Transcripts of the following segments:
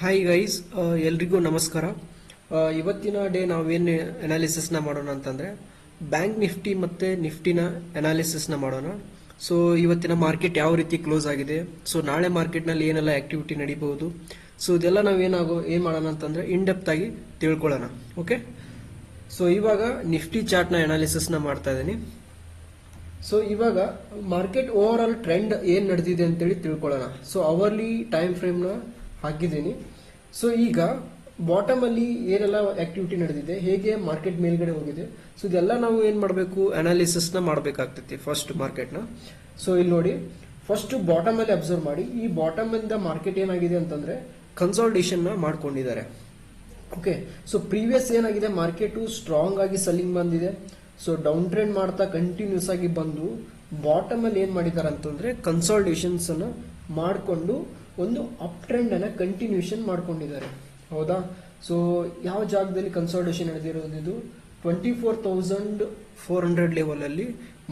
Hi guys, ಎಲ್ರಿಗೂ ನಮಸ್ಕಾರ. ಇವತ್ತಿನ ಡೇ ನಾವೇನು ಅನಾಲಿಸಿಸ್ನ ಮಾಡೋಣ ಅಂತಂದರೆ ಬ್ಯಾಂಕ್ ನಿಫ್ಟಿ ಮತ್ತು ನಿಫ್ಟಿನ ಅನಾಲಿಸಿಸ್ನ ಮಾಡೋಣ. ಸೊ ಇವತ್ತಿನ ಮಾರ್ಕೆಟ್ ಯಾವ ರೀತಿ ಕ್ಲೋಸ್ ಆಗಿದೆ, ಸೊ ನಾಳೆ ಮಾರ್ಕೆಟ್ನಲ್ಲಿ ಏನೆಲ್ಲ ಆ್ಯಕ್ಟಿವಿಟಿ ನಡೀಬಹುದು, ಸೊ ಇದೆಲ್ಲ ಏನು ಮಾಡೋಣ ಅಂತಂದರೆ ಇನ್ ಡೆಪ್ತ್ ಆಗಿ ತಿಳ್ಕೊಳ್ಳೋಣ. ಓಕೆ, ಸೊ ಇವಾಗ ನಿಫ್ಟಿ ಚಾರ್ಟ್ನ ಅನಾಲಿಸಿಸ್ನ ಮಾಡ್ತಾ ಇದ್ದೀನಿ. ಸೊ ಇವಾಗ ಮಾರ್ಕೆಟ್ ಓವರ್ ಆಲ್ ಟ್ರೆಂಡ್ ಏನು ನಡೆದಿದೆ ಅಂತೇಳಿ ತಿಳ್ಕೊಳ್ಳೋಣ. ಸೊ ಅವರ್ಲಿ ಟೈಮ್ ಫ್ರೇಮ್ನ ಹಾಕಿದ್ದೀನಿ. ಸೊ ಈಗ ಬಾಟಮ್ ಅಲ್ಲಿ ಏನೆಲ್ಲ ಆಕ್ಟಿವಿಟಿ ನಡೆದಿದೆ, ಹೇಗೆ ಮಾರ್ಕೆಟ್ ಮೇಲ್ಗಡೆ ಹೋಗಿದೆ, ಸೊ ಇದೆಲ್ಲ ನಾವು ಏನ್ ಮಾಡಬೇಕು, ಅನಾಲಿಸಿಸ್ ನ ಮಾಡಬೇಕಾಗ್ತೈತಿ ಫಸ್ಟ್ ಮಾರ್ಕೆಟ್ ನ. ಸೊ ಇಲ್ಲಿ ನೋಡಿ, ಫಸ್ಟ್ ಬಾಟಮ್ ಅಲ್ಲಿ ಅಬ್ಸರ್ವ್ ಮಾಡಿ. ಈ ಬಾಟಮ್ ಇಂದ ಮಾರ್ಕೆಟ್ ಏನಾಗಿದೆ ಅಂತಂದ್ರೆ ಕನ್ಸಾಲ್ಟೇಷನ್ ನ ಮಾಡ್ಕೊಂಡಿದ್ದಾರೆ. ಓಕೆ, ಸೊ ಪ್ರೀವಿಯಸ್ ಏನಾಗಿದೆ, ಮಾರ್ಕೆಟ್ ಸ್ಟ್ರಾಂಗ್ ಆಗಿ ಸೆಲ್ಲಿಂಗ್ ಬಂದಿದೆ. ಸೊ ಡೌನ್ ಟ್ರೆಂಡ್ ಮಾಡ್ತಾ ಕಂಟಿನ್ಯೂಸ್ ಆಗಿ ಬಂದು ಬಾಟಮ್ ಅಲ್ಲಿ ಏನ್ ಮಾಡಿದ್ದಾರೆ ಅಂತಂದ್ರೆ ಕನ್ಸಾಲ್ಟೇಷನ್ಸ್ ಅನ್ನ ಮಾಡಿಕೊಂಡು ಒಂದು ಅಪ್ ಟ್ರೆಂಡ್ ಅನ್ನ ಕಂಟಿನ್ಯೂಷನ್ ಮಾಡ್ಕೊಂಡಿದ್ದಾರೆ. ಹೌದಾ? ಸೊ ಯಾವ ಜಾಗದಲ್ಲಿ ಕನ್ಸಾಲ್ಟೇಷನ್ ನಡೆದಿರೋದು, ಇದು 24,400 ಲೆವೆಲ್ ಅಲ್ಲಿ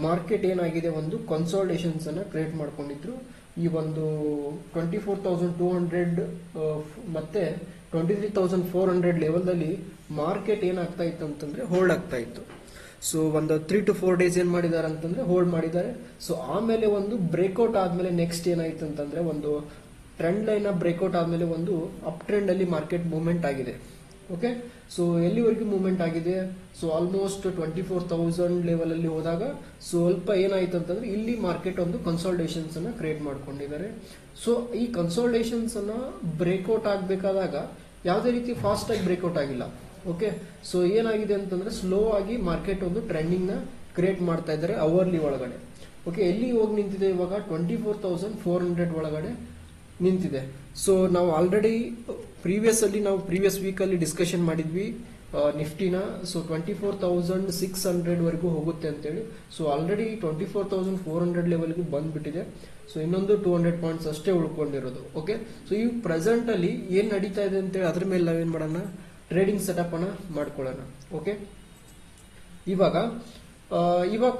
ಮಾರ್ಕೆಟ್ ಏನಾಗಿದೆ, ಒಂದು ಕನ್ಸಾಲ್ಟೇಷನ್ಸ್ ಅನ್ನ ಕ್ರಿಯೇಟ್ ಮಾಡ್ಕೊಂಡಿದ್ರು. ಈ ಒಂದು 24,200 ಮತ್ತೆ 23,400 ಲೆವೆಲ್ ಅಲ್ಲಿ ಮಾರ್ಕೆಟ್ ಏನಾಗ್ತಾ ಇತ್ತು ಅಂತಂದ್ರೆ ಹೋಲ್ಡ್ ಆಗ್ತಾ ಇತ್ತು. ಸೊ ಒಂದು 3 to 4 ಡೇಸ್ ಏನ್ ಮಾಡಿದ್ದಾರೆ ಅಂತಂದ್ರೆ ಹೋಲ್ಡ್ ಮಾಡಿದ್ದಾರೆ. ಸೊ ಆಮೇಲೆ ಒಂದು ಬ್ರೇಕ್ಔಟ್ ಆದ್ಮೇಲೆ ನೆಕ್ಸ್ಟ್ ಏನಾಯ್ತು ಅಂತಂದ್ರೆ ಒಂದು ಟ್ರೆಂಡ್ ಲೈನ್ ಬ್ರೇಕ್ಔಟ್ ಆದ್ಮೇಲೆ ಒಂದು ಅಪ್ ಟ್ರೆಂಡ್ ಅಲ್ಲಿ ಮಾರ್ಕೆಟ್ ಮೂವ್ಮೆಂಟ್ ಆಗಿದೆ. ಓಕೆ, ಸೊ ಎಲ್ಲಿವರೆಗೂ ಮೂವ್ಮೆಂಟ್ ಆಗಿದೆ, ಸೊ ಆಲ್ಮೋಸ್ಟ್ 24,000 ಲೆವೆಲ್ ಅಲ್ಲಿ ಹೋದಾಗ ಸ್ವಲ್ಪ ಏನಾಯ್ತು ಅಂತಂದ್ರೆ ಇಲ್ಲಿ ಮಾರ್ಕೆಟ್ ಒಂದು ಕನ್ಸಾಲ್ಟೇಷನ್ಸ್ ಅನ್ನ ಕ್ರಿಯೇಟ್ ಮಾಡ್ಕೊಂಡಿದ್ದಾರೆ. ಸೊ ಈ ಕನ್ಸಾಲ್ಟೇಷನ್ಸ್ ಅನ್ನ ಬ್ರೇಕ್ಔಟ್ ಆಗ್ಬೇಕಾದಾಗ ಯಾವುದೇ ರೀತಿ ಫಾಸ್ಟ್ ಆಗಿ ಬ್ರೇಕ್ಔಟ್ ಆಗಿಲ್ಲ. ಓಕೆ, ಸೊ ಏನಾಗಿದೆ ಅಂತಂದ್ರೆ ಸ್ಲೋ ಆಗಿ ಮಾರ್ಕೆಟ್ ಒಂದು ಟ್ರೆಂಡಿಂಗ್ ನ ಕ್ರಿಯೇಟ್ ಮಾಡ್ತಾ ಇದ್ದಾರೆ ಅವರ್ಲಿ ಒಳಗಡೆ. ಓಕೆ, ಎಲ್ಲಿ ಹೋಗಿ ನಿಂತಿದೆ ಇವಾಗ 24,400 ಒಳಗಡೆ ನಿಂತಿದೆ. ಸೊ ನಾವು ಆಲ್ರೆಡಿ ಪ್ರೀವಿಯಸ್ ವೀಕ್ ಅಲ್ಲಿ ಡಿಸ್ಕಷನ್ ಮಾಡಿದ್ವಿ ನಿಫ್ಟಿನ. ಸೊ 24,600 ವರೆಗೂ ಹೋಗುತ್ತೆ ಅಂತೇಳಿ. ಸೊ ಆಲ್ರೆಡಿ 24,400 ಲೆವೆಲ್ಗೂ ಬಂದ್ಬಿಟ್ಟಿದೆ. ಸೊ ಇನ್ನೊಂದು 200 ಪಾಯಿಂಟ್ಸ್ ಅಷ್ಟೇ ಉಳ್ಕೊಂಡಿರೋದು. ಓಕೆ, ಸೊ ಈ ಪ್ರೆಸೆಂಟ್ ಅಲ್ಲಿ ಏನ್ ನಡೀತಾ ಇದೆ ಅಂತೇಳಿ ಅದ್ರ ಮೇಲೆ ನಾವೇನ್ ಮಾಡೋಣ, ಟ್ರೇಡಿಂಗ್ ಸೆಟಪ್ ಅನ್ನ ಮಾಡ್ಕೊಳ್ಳೋಣ. ಓಕೆ, ಇವಾಗ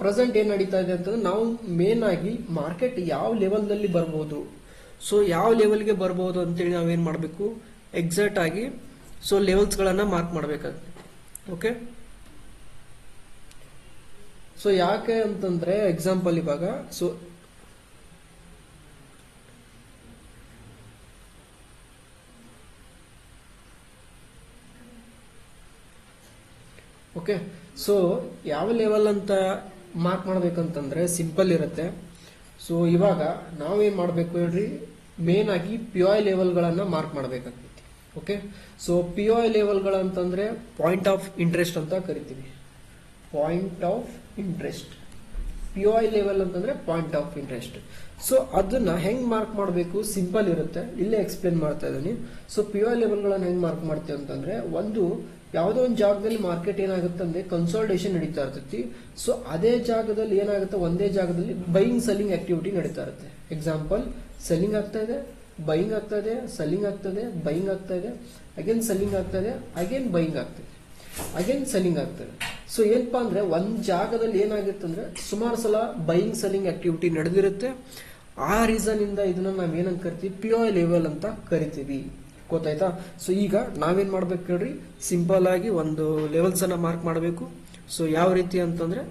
ಪ್ರೆಸೆಂಟ್ ಏನ್ ನಡೀತಾ ಇದೆ ಅಂತಂದ್ರೆ ನಾವು ಮೇನ್ ಆಗಿ ಮಾರ್ಕೆಟ್ ಯಾವ ಲೆವೆಲ್ ನಲ್ಲಿ ಬರಬಹುದು, ಸೊ ಯಾವ ಲೆವೆಲ್ಗೆ ಬರಬಹುದು ಅಂತೇಳಿ ನಾವೇನ್ ಮಾಡಬೇಕು, ಎಕ್ಸಾಕ್ಟ್ ಆಗಿ ಸೊ ಲೆವೆಲ್ಸ್ ಗಳನ್ನ ಮಾರ್ಕ್ ಮಾಡಬೇಕಾಗುತ್ತೆ. ಓಕೆ, ಸೊ ಯಾಕೆ ಅಂತಂದ್ರೆ ಎಕ್ಸಾಂಪಲ್ ಇವಾಗ ಸೊ ಓಕೆ, ಸೊ ಯಾವ ಲೆವೆಲ್ ಅಂತ ಮಾರ್ಕ್ ಮಾಡ್ಬೇಕಂತಂದ್ರೆ ಸಿಂಪಲ್ ಇರುತ್ತೆ. ಸೊ ಇವಾಗ ನಾವೇನ್ ಮಾಡ್ಬೇಕು ಹೇಳ್ರಿ, ಮೇನ್ ಆಗಿ POI ಲೆವೆಲ್ಗಳನ್ನ ಮಾರ್ಕ್ ಮಾಡಬೇಕಾಗ್ತೈತಿ. ಓಕೆ, ಸೊ POI ಲೆವೆಲ್ಗಳಂತಂದ್ರೆ ಪಾಯಿಂಟ್ ಆಫ್ ಇಂಟ್ರೆಸ್ಟ್ ಅಂತ ಕರಿತೀವಿ. Point of interest, POI level ಅಂತಂದ್ರೆ ಪಾಯಿಂಟ್ ಆಫ್ ಇಂಟ್ರೆಸ್ಟ್. ಸೊ ಅದನ್ನ ಹೆಂಗ್ ಮಾರ್ಕ್ ಮಾಡಬೇಕು, ಸಿಂಪಲ್ ಇರುತ್ತೆ, ಇಲ್ಲೇ ಎಕ್ಸ್ಪ್ಲೇನ್ ಮಾಡ್ತಾ ಇದ್ದೀನಿ. ಸೊ POI ಲೆವೆಲ್ಗಳನ್ನ ಹೆಂಗ್ ಮಾರ್ಕ್ ಮಾಡ್ತೀವಿ ಅಂತಂದ್ರೆ, ಒಂದು ಯಾವುದೋ ಒಂದು ಜಾಗದಲ್ಲಿ ಮಾರ್ಕೆಟ್ ಏನಾಗುತ್ತೆ ಅಂದ್ರೆ ಕನ್ಸಾಲ್ಟೇಷನ್ ನಡೀತಾ ಇರ್ತೈತಿ. ಸೊ ಅದೇ ಜಾಗದಲ್ಲಿ ಏನಾಗುತ್ತೆ, ಒಂದೇ ಜಾಗದಲ್ಲಿ ಬೈಯಿಂಗ್ ಸೆಲ್ಲಿಂಗ್ ಆಕ್ಟಿವಿಟಿ ನಡೀತಾ ಇರುತ್ತೆ. ಎಕ್ಸಾಂಪಲ್, ಸೆಲ್ಲಿಂಗ್ ಆಗ್ತಾ ಇದೆ, ಬೈಯಿಂಗ್ ಆಗ್ತಾ ಇದೆ, ಸೆಲ್ಲಿಂಗ್ ಆಗ್ತದೆ, ಬೈಯಿಂಗ್ ಆಗ್ತಾ ಇದೆ, ಅಗೇನ್ ಸೆಲ್ಲಿಂಗ್ ಆಗ್ತಾ ಇದೆ, ಅಗೇನ್ ಬೈಯಿಂಗ್ ಆಗ್ತದೆ, ಅಗೇನ್ ಸೆಲ್ಲಿಂಗ್ ಆಗ್ತದೆ. ಸೊ ಏನಪ್ಪಾ ಅಂದ್ರೆ ಒಂದ್ ಜಾಗದಲ್ಲಿ ಏನಾಗುತ್ತೆ ಅಂದ್ರೆ ಸುಮಾರು ಸಲ ಬೈಯಿಂಗ್ ಸೆಲ್ಲಿಂಗ್ ಆಕ್ಟಿವಿಟಿ ನಡೆದಿರುತ್ತೆ. ಆ ರೀಸನ್ ಇಂದ ಇದನ್ನ ನಾವ್ ಏನಂತ ಕರಿತೀವಿ, POI ಲೆವೆಲ್ ಅಂತ ಕರಿತೀವಿ. ಗೊತ್ತಾಯ್ತಾ? ಸೊ ಈಗ ನಾವೇನ್ ಮಾಡ್ಬೇಕು ಹೇಳ್ರಿ, ಸಿಂಪಲ್ ಆಗಿ ಒಂದು ಲೆವೆಲ್ಸ್ ಅನ್ನ ಮಾರ್ಕ್ ಮಾಡಬೇಕು. ಸೊ ಯಾವ ರೀತಿ ಅಂತಂದ್ರೆ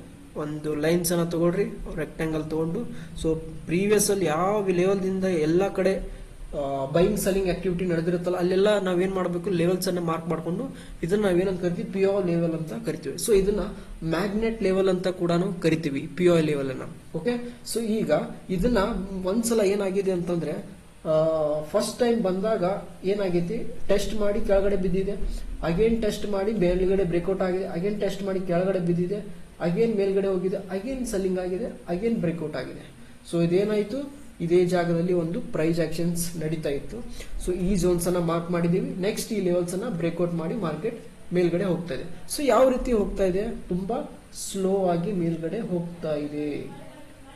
ಒಂದು ಲೈನ್ಸ್ ಅನ್ನ ತಗೊಳ್ರಿ, ರೆಕ್ಟಾಂಗಲ್ ತಗೊಂಡು, ಸೊ ಪ್ರೀವಿಯಸ್ ಅಲ್ಲಿ ಯಾವ ಲೆವೆಲ್ ದಿಂದ ಎಲ್ಲಾ ಕಡೆ ಬೈಯಿಂಗ್ ಸೆಲ್ಲಿಂಗ್ ಆಕ್ಟಿವಿಟಿ ನಡೆದಿರುತ್ತಲ್ಲ ಅಲ್ಲೆಲ್ಲ ನಾವೇನ್ ಮಾಡಬೇಕು, ಲೆವೆಲ್ಸ್ ಅನ್ನ ಮಾರ್ಕ್ ಮಾಡ್ಕೊಂಡು ಇದನ್ನ ನಾವೇನಂತ ಕರಿತೀವಿ, POI ಲೆವೆಲ್ ಅಂತ ಕರಿತೀವಿ. ಸೊ ಇದನ್ನ ಮ್ಯಾಗ್ನೆಟ್ ಲೆವೆಲ್ ಅಂತ ಕೂಡ ಕರಿತೀವಿ, POI ಲೆವೆಲ್ ಅನ್ನ. ಓಕೆ, ಸೊ ಈಗ ಇದನ್ನ ಒಂದ್ಸಲ ಏನಾಗಿದೆ ಅಂತಂದ್ರೆ ಫಸ್ಟ್ ಟೈಮ್ ಬಂದಾಗ ಏನಾಗೈತಿ, ಟೆಸ್ಟ್ ಮಾಡಿ ಕೆಳಗಡೆ ಬಿದ್ದಿದೆ, ಅಗೇನ್ ಟೆಸ್ಟ್ ಮಾಡಿ ಮೇಲ್ಗಡೆ ಬ್ರೇಕ್ಔಟ್ ಆಗಿದೆ, ಅಗೇನ್ ಟೆಸ್ಟ್ ಮಾಡಿ ಕೆಳಗಡೆ ಬಿದ್ದಿದೆ, ಅಗೇನ್ ಮೇಲ್ಗಡೆ ಹೋಗಿದೆ, ಅಗೇನ್ ಸೆಲ್ಲಿಂಗ್ ಆಗಿದೆ, ಅಗೇನ್ ಬ್ರೇಕ್ಔಟ್ ಆಗಿದೆ. ಸೊ ಇದೇನಾಯ್ತು, ಇದೇ ಜಾಗದಲ್ಲಿ ಒಂದು ಪ್ರೈಸ್ ಆಕ್ಷನ್ಸ್ ನಡೀತಾ ಇತ್ತು. ಸೊ ಈ ಝೋನ್ಸ್ ಅನ್ನ ಮಾರ್ಕ್ ಮಾಡಿದೀವಿ. ನೆಕ್ಸ್ಟ್ ಈ ಲೆವೆಲ್ಸ್ ಅನ್ನ ಬ್ರೇಕ್ಔಟ್ ಮಾಡಿ ಮಾರ್ಕೆಟ್ ಮೇಲ್ಗಡೆ ಹೋಗ್ತಾ ಇದೆ. ಸೊ ಯಾವ ರೀತಿ ಹೋಗ್ತಾ ಇದೆ, ತುಂಬಾ ಸ್ಲೋ ಆಗಿ ಮೇಲ್ಗಡೆ ಹೋಗ್ತಾ ಇದೆ.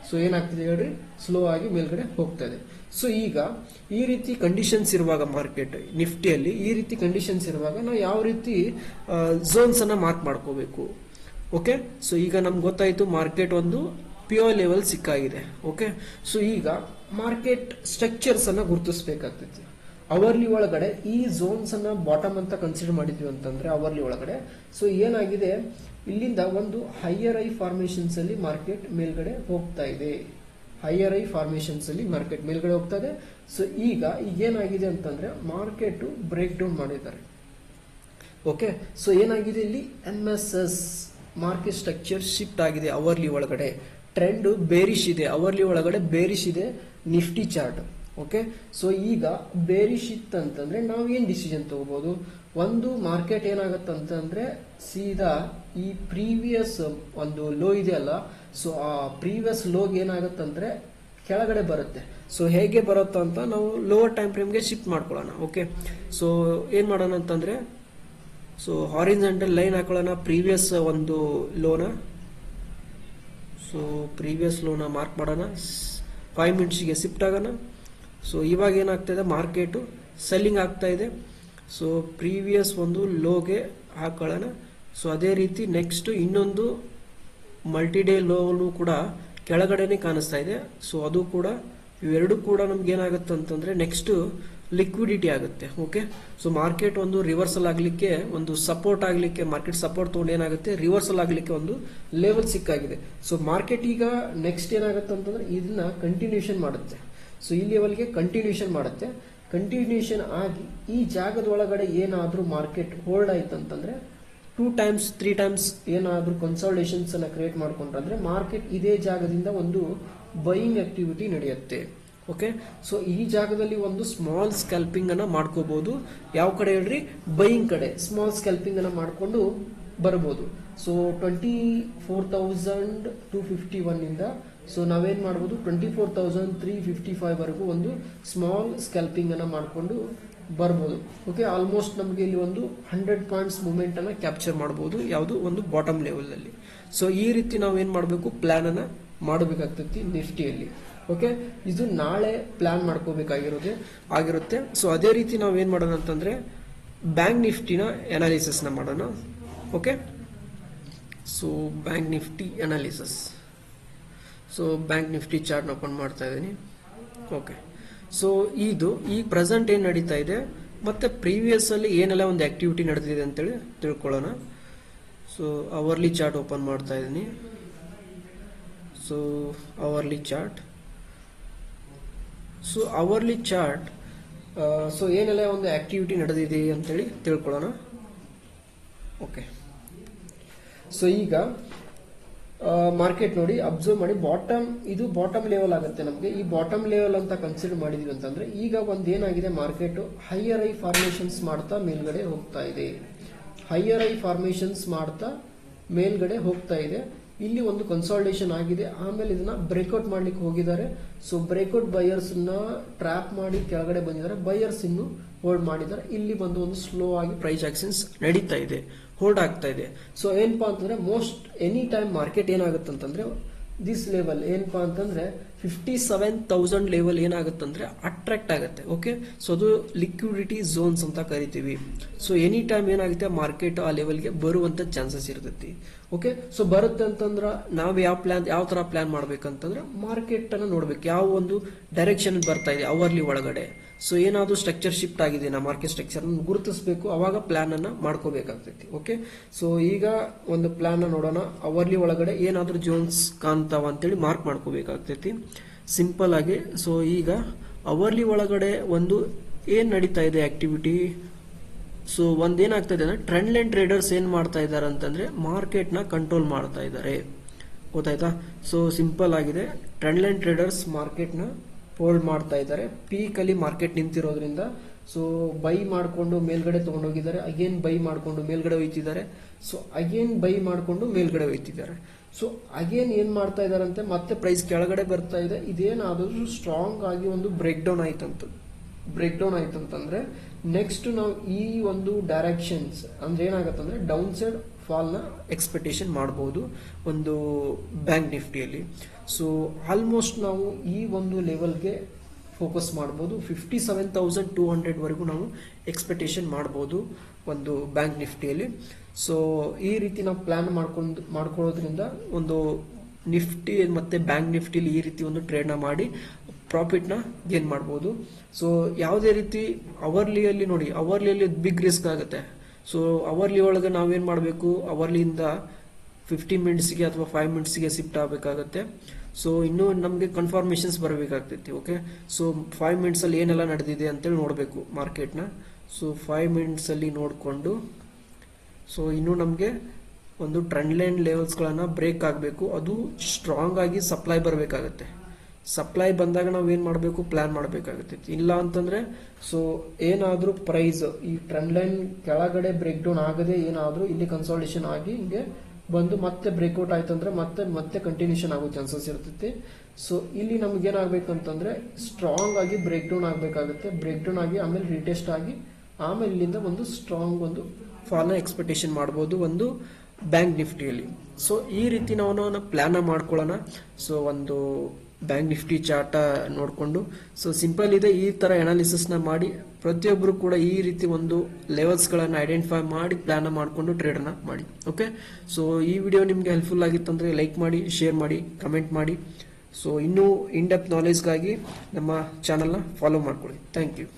ಸೊ ಏನಾಗ್ತಿದೆ ಹೇಳ್ರಿ, ಸ್ಲೋ ಆಗಿ ಮೇಲ್ಗಡೆ ಹೋಗ್ತಾ ಇದೆ. ಸೊ ಈಗ ಈ ರೀತಿ ಕಂಡೀಷನ್ಸ್ ಇರುವಾಗ ಮಾರ್ಕೆಟ್ ನಿಫ್ಟಿಯಲ್ಲಿ ಈ ರೀತಿ ಕಂಡೀಷನ್ಸ್ ಇರುವಾಗ ನಾವು ಯಾವ ರೀತಿ ಝೋನ್ಸ್ ಅನ್ನ ಮಾರ್ಕ್ ಮಾಡ್ಕೋಬೇಕು. ಓಕೆ, ಸೊ ಈಗ ನಮ್ಗೆ ಗೊತ್ತಾಯ್ತು ಮಾರ್ಕೆಟ್ ಒಂದು POI ಲೆವೆಲ್ ಸಿಕ್ಕಾಗಿದೆ. ಓಕೆ, ಸೊ ಈಗ ಮಾರ್ಕೆಟ್ ಸ್ಟ್ರಕ್ಚರ್ಸ್ ಅನ್ನ ಗುರುತಿಸಬೇಕಾಗ್ತೈತಿ. ಅವರ್ಲಿ ಒಳಗಡೆ ಈ ಝೋನ್ಸ್ ಅನ್ನ ಬಾಟಮ್ ಅಂತ ಕನ್ಸಿಡರ್ ಮಾಡಿದ್ವಿ ಅಂತಂದ್ರೆ ಅವರ್ಲಿ ಒಳಗಡೆ ಸೊ ಏನಾಗಿದೆ ಇಲ್ಲಿಂದ ಒಂದು ಹೈಯರ್ ಐ ಫಾರ್ಮೇಶನ್ಸ್ ಅಲ್ಲಿ ಮಾರ್ಕೆಟ್ ಮೇಲ್ಗಡೆ ಹೋಗ್ತಾ ಇದೆ. ಹೈಯರ್ ಐ ಫಾರ್ಮೇಶನ್ಸ್ ಅಲ್ಲಿ ಮಾರ್ಕೆಟ್ ಮೇಲ್ಗಡೆ ಹೋಗ್ತಾ ಇದೆ. ಸೊ ಈಗ ಏನಾಗಿದೆ ಅಂತಂದ್ರೆ ಮಾರ್ಕೆಟ್ ಬ್ರೇಕ್ ಡೌನ್ ಮಾಡಿದ್ದಾರೆ. ಓಕೆ, ಸೊ ಏನಾಗಿದೆ ಇಲ್ಲಿ MSS ಮಾರ್ಕೆಟ್ ಸ್ಟ್ರಕ್ಚರ್ ಶಿಫ್ಟ್ ಆಗಿದೆ. ಅವರ್ಲಿ ಒಳಗಡೆ ಟ್ರೆಂಡ್ ಬೇರಿಶ್ ಇದೆ, ಅವರ್ಲಿ ಒಳಗಡೆ ಬೇರಿಶ್ ಇದೆ ನಿಫ್ಟಿ ಚಾರ್ಟ್. ಓಕೆ, ಸೊ ಈಗ ಬೇರಿಶ್ ಇತ್ತಂತಂದ್ರೆ ನಾವು ಏನ್ ಡಿಸಿಷನ್ ತಗೋಬಹುದು? ಒಂದು ಮಾರ್ಕೆಟ್ ಏನಾಗತ್ತಂತಂದ್ರೆ ಸೀದಾ ಈ ಪ್ರೀವಿಯಸ್ ಒಂದು ಲೋ ಇದೆಯಲ್ಲ, ಸೊ ಆ ಪ್ರೀವಿಯಸ್ ಲೋಗ್ ಏನಾಗತ್ತಂದ್ರೆ ಕೆಳಗಡೆ ಬರುತ್ತೆ. ಸೊ ಹೇಗೆ ಬರುತ್ತಾ ಅಂತ ನಾವು ಲೋವರ್ ಟೈಮ್ ಫ್ರೇಮ್ಗೆ ಶಿಫ್ಟ್ ಮಾಡ್ಕೊಳ್ಳೋಣ. ಓಕೆ, ಸೊ ಏನ್ ಮಾಡೋಣ ಅಂತಂದ್ರೆ ಸೊ ಹಾರಿಜಾಂಟಲ್ ಲೈನ್ ಹಾಕೊಳ್ಳೋಣ. ಪ್ರೀವಿಯಸ್ ಒಂದು ಲೋನ, ಸೊ ಪ್ರೀವಿಯಸ್ ಲೋನ ಮಾರ್ಕ್ ಮಾಡೋಣ. 5 ಮಿನಿಟ್ಸ್ಗೆ ಶಿಫ್ಟ್ ಆಗೋಣ. ಸೊ ಇವಾಗ ಏನಾಗ್ತಾ ಇದೆ, ಮಾರ್ಕೆಟು ಸೆಲ್ಲಿಂಗ್ ಆಗ್ತಾ ಇದೆ. ಸೊ ಪ್ರೀವಿಯಸ್ ಒಂದು ಲೋಗೆ ಹಾಕೊಳ್ಳೋಣ. ಸೊ ಅದೇ ರೀತಿ ನೆಕ್ಸ್ಟ್ ಇನ್ನೊಂದು ಮಲ್ಟಿ ಡೇ ಲೋನು ಕೂಡ ಕೆಳಗಡೆನೆ ಕಾಣಿಸ್ತಾ ಇದೆ. ಸೊ ಅದು ಕೂಡ ಇವೆರಡು ಕೂಡ ನಮ್ಗೆ ಏನಾಗುತ್ತೆ ಅಂತಂದ್ರೆ ನೆಕ್ಸ್ಟ್ ಲಿಕ್ವಿಡಿಟಿ ಆಗುತ್ತೆ. ಓಕೆ, ಸೊ ಮಾರ್ಕೆಟ್ ಒಂದು ರಿವರ್ಸಲ್ ಆಗಲಿಕ್ಕೆ, ಒಂದು ಸಪೋರ್ಟ್ ಆಗಲಿಕ್ಕೆ, ಮಾರ್ಕೆಟ್ ಸಪೋರ್ಟ್ ತಗೊಂಡು ಏನಾಗುತ್ತೆ ರಿವರ್ಸಲ್ ಆಗಲಿಕ್ಕೆ ಒಂದು ಲೆವೆಲ್ ಸಿಕ್ಕಾಗಿದೆ. ಸೊ ಮಾರ್ಕೆಟ್ ಈಗ ನೆಕ್ಸ್ಟ್ ಏನಾಗುತ್ತೆ ಅಂತಂದ್ರೆ ಇದನ್ನ ಕಂಟಿನ್ಯೂಷನ್ ಮಾಡುತ್ತೆ. ಸೊ ಈ ಲೆವೆಲ್ಗೆ ಕಂಟಿನ್ಯೂಷನ್ ಮಾಡುತ್ತೆ. ಕಂಟಿನ್ಯೂಷನ್ ಆಗಿ ಈ ಜಾಗದ ಒಳಗಡೆ ಏನಾದ್ರೂ ಮಾರ್ಕೆಟ್ ಹೋಲ್ಡ್ ಆಯ್ತು ಅಂತಂದ್ರೆ 2 times 3 times ಏನಾದ್ರೂ ಕನ್ಸಾಲಿಡೇಷನ್ಸ್ ಅನ್ನ ಕ್ರಿಯೇಟ್ ಮಾಡ್ಕೊಂಡ್ರೆ ಮಾರ್ಕೆಟ್ ಇದೇ ಜಾಗದಿಂದ ಒಂದು ಬೈಯಿಂಗ್ ಆಕ್ಟಿವಿಟಿ ನಡೆಯುತ್ತೆ. ಓಕೆ, ಸೊ ಈ ಜಾಗದಲ್ಲಿ ಒಂದು ಸ್ಮಾಲ್ ಸ್ಕ್ಯಾಲ್ಪಿಂಗ್ ಅನ್ನ ಮಾಡ್ಕೋಬಹುದು. ಯಾವ ಕಡೆ ಹೇಳ್ರಿ? ಬೈಯಿಂಗ್ ಕಡೆ ಸ್ಮಾಲ್ ಸ್ಕ್ಯಾಲ್ಪಿಂಗ್ ಅನ್ನ ಮಾಡ್ಕೊಂಡು ಬರಬಹುದು. ಸೊ 24,251 ಇಂದ ಸೊ ನಾವೇನ್ ಮಾಡಬಹುದು 24,355 ವರೆಗೂ ಒಂದು ಸ್ಮಾಲ್ ಸ್ಕ್ಯಾಲ್ಪಿಂಗ್ ಅನ್ನ ಮಾಡ್ಕೊಂಡು ಬರ್ಬೋದು. ಓಕೆ, ಆಲ್ಮೋಸ್ಟ್ ನಮಗೆ ಇಲ್ಲಿ ಒಂದು 100 ಪಾಯಿಂಟ್ಸ್ ಮೂವ್ಮೆಂಟ್ ಅನ್ನ ಕ್ಯಾಪ್ಚರ್ ಮಾಡಬಹುದು ಯಾವುದು ಒಂದು ಬಾಟಮ್ ಲೆವೆಲ್ ಅಲ್ಲಿ. ಸೊ ಈ ರೀತಿ ನಾವು ಏನ್ ಮಾಡಬೇಕು, ಪ್ಲಾನ್ ಅನ್ನ ಮಾಡಬೇಕಾಗ್ತೈತಿ ನಿಫ್ಟಿಯಲ್ಲಿ. ಓಕೆ, ಇದು ನಾಳೆ ಪ್ಲಾನ್ ಮಾಡ್ಕೋಬೇಕಾಗಿರುತ್ತೆ. ಸೊ ಅದೇ ರೀತಿ ನಾವು ಏನ್ ಮಾಡೋಣ ಅಂತಂದ್ರೆ ಬ್ಯಾಂಕ್ ನಿಫ್ಟಿನ ಅನಾಲಿಸಿಸ್ ನ ಮಾಡೋಣ. Okay, so bank Nifty analysis. So bank Nifty chart open ಮಾಡ್ತಾ ಇದ್ದೀನಿ. ಓಕೆ, ಸೊ ಇದು ಈ ಪ್ರೆಸೆಂಟ್ ಏನ್ ನಡೀತಾ ಇದೆ ಮತ್ತೆ ಪ್ರೀವಿಯಸ್ ಅಲ್ಲಿ ಏನೆಲ್ಲ ಒಂದು ಆಕ್ಟಿವಿಟಿ ನಡೆದಿದೆ ಅಂತೇಳಿ ತಿಳ್ಕೊಳ್ಳೋಣ. ಸೊ ಅವರ್ಲಿ ಚಾರ್ಟ್ ಓಪನ್ ಮಾಡ್ತಾ ಇದ್ದೀನಿ. So hourly chart. So hourly chart so ಏನೆಲ್ಲ ಒಂದು ಆಕ್ಟಿವಿಟಿ ನಡೆದಿದೆ ಅಂತೇಳಿ ತಿಳ್ಕೊಳ್ಳೋಣ. ಓಕೆ, ಸೊ ಈಗ ಮಾರ್ಕೆಟ್ ನೋಡಿ ಅಬ್ಸರ್ವ್ ಮಾಡಿ, ಇದು ಬಾಟಮ್ ಲೆವೆಲ್ ಆಗುತ್ತೆ ನಮಗೆ. ಈ ಬಾಟಮ್ ಲೆವೆಲ್ ಅಂತ ಕನ್ಸಿಡರ್ ಮಾಡಿದೀವಿ ಅಂತಂದ್ರೆ ಈಗ ಒಂದ್ ಏನಾಗಿದೆ, ಮಾರ್ಕೆಟ್ ಹೈಯರ್ ಐ ಫಾರ್ಮೇಶನ್ಸ್ ಮಾಡ್ತಾ ಮೇಲ್ಗಡೆ ಹೋಗ್ತಾ ಇದೆ. ಹೈಯರ್ ಐ ಫಾರ್ಮೇಶನ್ಸ್ ಮಾಡ್ತಾ ಮೇಲ್ಗಡೆ ಹೋಗ್ತಾ ಇದೆ. ಇಲ್ಲಿ ಒಂದು ಕನ್ಸಾಲಿಡೇಷನ್ ಆಗಿದೆ. ಆಮೇಲೆ ಇದನ್ನ ಬ್ರೇಕ್ಔಟ್ ಮಾಡ್ಲಿಕ್ಕೆ ಹೋಗಿದ್ದಾರೆ. ಸೊ ಬ್ರೇಕ್ಔಟ್ ಬಯರ್ಸ್ ನ ಟ್ರ್ಯಾಪ್ ಮಾಡಿ ಕೆಳಗಡೆ ಬಂದಿದ್ದಾರೆ. ಬಯರ್ಸ್ ಇನ್ನು ಹೋಲ್ಡ್ ಮಾಡಿದ್ದಾರೆ. ಇಲ್ಲಿ ಬಂದು ಒಂದು ಸ್ಲೋ ಆಗಿ ಪ್ರೈಸ್ ಆಕ್ಷನ್ಸ್ ನಡೀತಾ ಇದೆ, ಹೋಲ್ಡ್ ಆಗ್ತಾ ಇದೆ. ಸೊ ಏನಪ್ಪಾ ಅಂತಂದ್ರೆ ಮೋಸ್ಟ್ ಎನಿ ಟೈಮ್ ಮಾರ್ಕೆಟ್ ಏನಾಗುತ್ತೆ ಅಂತಂದ್ರೆ ದಿಸ್ ಲೆವೆಲ್ ಏನಪ್ಪಾ ಅಂತಂದ್ರೆ 57,000 ಲೆವೆಲ್ ಏನಾಗುತ್ತಂದ್ರೆ ಅಟ್ರಾಕ್ಟ್ ಆಗುತ್ತೆ. ಓಕೆ, ಸೊ ಅದು ಲಿಕ್ವಿಡಿಟಿ ಝೋನ್ಸ್ ಅಂತ ಕರಿತೀವಿ. ಸೊ ಎನಿ ಟೈಮ್ ಏನಾಗುತ್ತೆ ಮಾರ್ಕೆಟ್ ಆ ಲೆವೆಲ್ಗೆ ಬರುವಂತ ಚಾನ್ಸಸ್ ಇರ್ತೈತಿ. ಓಕೆ, ಸೊ ಬರುತ್ತೆ ಅಂತಂದ್ರೆ ನಾವು ಯಾವ ತರ ಪ್ಲಾನ್ ಮಾಡ್ಬೇಕಂತಂದ್ರೆ ಮಾರ್ಕೆಟ್ ಅನ್ನ ನೋಡ್ಬೇಕು, ಯಾವ ಒಂದು ಡೈರೆಕ್ಷನ್ ಬರ್ತಾ ಇದೆ ಅವರ್ಲಿ ಒಳಗಡೆ. ಸೊ ಏನಾದ್ರು ಸ್ಟ್ರಕ್ಚರ್ ಶಿಫ್ಟ್ ಆಗಿದೆ ನಾ ಮಾರ್ಕೆಟ್ ಸ್ಟ್ರಕ್ಚರ್ ಗುರುತಿಸಬೇಕು, ಅವಾಗ ಪ್ಲಾನ್ ಅನ್ನ ಮಾಡ್ಕೋಬೇಕಾಗ್ತೈತಿ. ಓಕೆ, ಸೊ ಈಗ ಒಂದು ಪ್ಲಾನ್ ನೋಡೋಣ. ಅವರ್ಲಿ ಒಳಗಡೆ ಏನಾದ್ರು ಜೋನ್ಸ್ ಕಾಣ್ತಾವ ಅಂತೇಳಿ ಮಾರ್ಕ್ ಮಾಡ್ಕೋಬೇಕಾಗ್ತೈತಿ ಸಿಂಪಲ್ ಆಗಿ. ಸೊ ಈಗ ಅವರ್ಲಿ ಒಳಗಡೆ ಒಂದು ಏನ್ ನಡೀತಾ ಇದೆ ಆಕ್ಟಿವಿಟಿ. ಸೊ ಒಂದೇನಾಗ್ತಾ ಇದೆ ಅಂದ್ರೆ ಟ್ರೆಂಡ್ ಲೈನ್ ಟ್ರೇಡರ್ಸ್ ಏನ್ ಮಾಡ್ತಾ ಇದ್ದಾರೆ ಅಂತಂದ್ರೆ ಮಾರ್ಕೆಟ್ ನ ಕಂಟ್ರೋಲ್ ಮಾಡ್ತಾ ಇದ್ದಾರೆ. ಗೊತ್ತಾಯ್ತಾ? ಸೊ ಸಿಂಪಲ್ ಆಗಿದೆ, ಟ್ರೆಂಡ್ ಲೈನ್ ಟ್ರೇಡರ್ಸ್ ಮಾರ್ಕೆಟ್ ನ ಹೋಲ್ಡ್ ಮಾಡ್ತಾ ಇದ್ದಾರೆ. ಪೀಕ್ ಅಲ್ಲಿ ಮಾರ್ಕೆಟ್ ನಿಂತಿರೋದ್ರಿಂದ ಸೊ ಬೈ ಮಾಡ್ಕೊಂಡು ಮೇಲ್ಗಡೆ ತಗೊಂಡೋಗಿದ್ದಾರೆ, ಅಗೇನ್ ಬೈ ಮಾಡ್ಕೊಂಡು ಮೇಲ್ಗಡೆ ಹೋಯ್ತಿದ್ದಾರೆ. ಸೊ ಅಗೇನ್ ಬೈ ಮಾಡ್ಕೊಂಡು ಮೇಲ್ಗಡೆ ಹೋಯ್ತಿದ್ದಾರೆ. ಸೊ ಅಗೇನ್ ಏನ್ ಮಾಡ್ತಾ ಇದಾರಂತೆ, ಮತ್ತೆ ಪ್ರೈಸ್ ಕೆಳಗಡೆ ಬರ್ತಾ ಇದೆ. ಇದೇನಾದ್ರೂ ಸ್ಟ್ರಾಂಗ್ ಆಗಿ ಒಂದು ಬ್ರೇಕ್ ಡೌನ್ ಆಯ್ತಂತಂದ್ರೆ ನೆಕ್ಸ್ಟ್ ನಾವು ಈ ಒಂದು ಡೈರೆಕ್ಷನ್ಸ್ ಅಂದ್ರೆ ಏನಾಗತ್ತಂದ್ರೆ ಡೌನ್ ಸೈಡ್ ಫಾಲ್ ನ ಎಕ್ಸ್ಪೆಕ್ಟೇಷನ್ ಮಾಡಬಹುದು ಒಂದು ಬ್ಯಾಂಕ್ ನಿಫ್ಟಿಯಲ್ಲಿ. ಸೊ ಆಲ್ಮೋಸ್ಟ್ ನಾವು ಈ ಒಂದು ಲೆವೆಲ್ಗೆ ಫೋಕಸ್ ಮಾಡಬಹುದು. 57,200 ವರೆಗೂ ನಾವು ಎಕ್ಸ್ಪೆಕ್ಟೇಷನ್ ಮಾಡಬಹುದು ಒಂದು ಬ್ಯಾಂಕ್ ನಿಫ್ಟಿಯಲ್ಲಿ. ಸೊ ಈ ರೀತಿ ನಾವು ಪ್ಲಾನ್ ಮಾಡ್ಕೊಳ್ಳೋದ್ರಿಂದ ಒಂದು ನಿಫ್ಟಿ ಮತ್ತೆ ಬ್ಯಾಂಕ್ ನಿಫ್ಟಿಲಿ ಈ ರೀತಿ ಒಂದು ಟ್ರೇಡ್ ನ ಮಾಡಿ ಪ್ರಾಫಿಟ್ನ ಗೇನ್ ಮಾಡ್ಬೋದು. ಸೊ ಯಾವುದೇ ರೀತಿ ಅವರ್ಲಿಯಲ್ಲಿ ನೋಡಿ, ಅವರ್ಲಿಯಲ್ಲಿ ಬಿಗ್ ರಿಸ್ಕ್ ಆಗುತ್ತೆ. ಸೊ ಅವರ್ಲಿ ಒಳಗೆ ನಾವೇನು ಮಾಡಬೇಕು, ಅವರ್ಲಿಯಿಂದ 15 ಮಿನಿಟ್ಸ್ಗೆ ಅಥವಾ 5 ಮಿನಿಟ್ಸ್ಗೆ ಶಿಫ್ಟ್ ಆಗಬೇಕಾಗತ್ತೆ. ಸೊ ಇನ್ನೂ ನಮಗೆ ಕನ್ಫರ್ಮೇಷನ್ಸ್ ಬರಬೇಕಾಗ್ತೈತಿ. ಓಕೆ, ಸೊ 5 ಮಿನಿಟ್ಸಲ್ಲಿ ಏನೆಲ್ಲ ನಡೆದಿದೆ ಅಂತೇಳಿ ನೋಡಬೇಕು ಮಾರ್ಕೆಟ್ನ. ಸೊ 5 ಮಿನಿಟ್ಸಲ್ಲಿ ನೋಡಿಕೊಂಡು, ಸೊ ಇನ್ನೂ ನಮಗೆ ಒಂದು ಟ್ರೆಂಡ್ ಲೈನ್ ಲೆವೆಲ್ಸ್ಗಳನ್ನು ಬ್ರೇಕ್ ಆಗಬೇಕು. ಅದು ಸ್ಟ್ರಾಂಗ್ ಆಗಿ ಸಪ್ಲೈ ಬರಬೇಕಾಗತ್ತೆ. ಸಪ್ಲೈ ಬಂದಾಗ ನಾವು ಏನು ಮಾಡಬೇಕು, ಪ್ಲಾನ್ ಮಾಡಬೇಕಾಗುತ್ತೆ. ಇಲ್ಲ ಅಂತಂದ್ರೆ ಸೊ ಏನಾದರೂ ಪ್ರೈಸ್ ಈ ಟ್ರೆಂಡ್ ಲೈನ್ ಕೆಳಗಡೆ ಬ್ರೇಕ್ ಡೌನ್ ಆಗದೆ ಏನಾದರೂ ಇಲ್ಲಿ ಕನ್ಸಾಲ್ಟೇಷನ್ ಆಗಿ ಹಿಂಗೆ ಬಂದು ಮತ್ತೆ ಬ್ರೇಕ್ಔಟ್ ಆಯ್ತು ಅಂದ್ರೆ ಮತ್ತೆ ಕಂಟಿನ್ಯೂಷನ್ ಆಗೋ ಚಾನ್ಸಸ್ ಇರ್ತೈತಿ. ಸೊ ಇಲ್ಲಿ ನಮ್ಗೆ ಏನಾಗಬೇಕಂತಂದ್ರೆ ಸ್ಟ್ರಾಂಗ್ ಆಗಿ ಬ್ರೇಕ್ ಡೌನ್ ಆಗಬೇಕಾಗುತ್ತೆ. ಬ್ರೇಕ್ ಡೌನ್ ಆಗಿ ಆಮೇಲೆ ರಿಟೆಸ್ಟ್ ಆಗಿ ಆಮೇಲೆ ಇಲ್ಲಿಂದ ಒಂದು ಸ್ಟ್ರಾಂಗ್ ಒಂದು ಫಾಲ್ನ ಎಕ್ಸ್ಪೆಕ್ಟೇಷನ್ ಮಾಡ್ಬೋದು ಒಂದು ಬ್ಯಾಂಕ್ ನಿಫ್ಟಿಯಲ್ಲಿ. ಸೊ ಈ ರೀತಿ ನಾವು ಪ್ಲಾನ್ ಮಾಡ್ಕೊಳ್ಳೋಣ. ಸೊ ಒಂದು ಬ್ಯಾಂಕ್ ನಿಫ್ಟಿ ಚಾರ್ಟ ನೋಡಿಕೊಂಡು, ಸೊ ಸಿಂಪಲ್ ಇದೆ, ಈ ತರ ಅನಾಲಿಸಿಸ್ನ ಮಾಡಿ ಪ್ರತಿಯೊಬ್ಬರು ಕೂಡ ಈ ರೀತಿ ಒಂದು ಲೆವೆಲ್ಸ್ಗಳನ್ನು ಐಡೆಂಟಿಫೈ ಮಾಡಿ ಪ್ಲಾನ್ ಮಾಡಿಕೊಂಡು ಟ್ರೇಡನ್ನ ಮಾಡಿ. ಓಕೆ, ಸೊ ಈ ವಿಡಿಯೋ ನಿಮಗೆ ಹೆಲ್ಪ್ಫುಲ್ ಆಗಿತ್ತಂದ್ರೆ ಲೈಕ್ ಮಾಡಿ, ಶೇರ್ ಮಾಡಿ, ಕಮೆಂಟ್ ಮಾಡಿ. ಸೊ ಇನ್ನೂ ಇನ್ ಡೆಪ್ತ್ ನಾಲೆಜ್ಗಾಗಿ ನಮ್ಮ ಚಾನಲ್ನ ಫಾಲೋ ಮಾಡ್ಕೊಳ್ಳಿ. Thank you.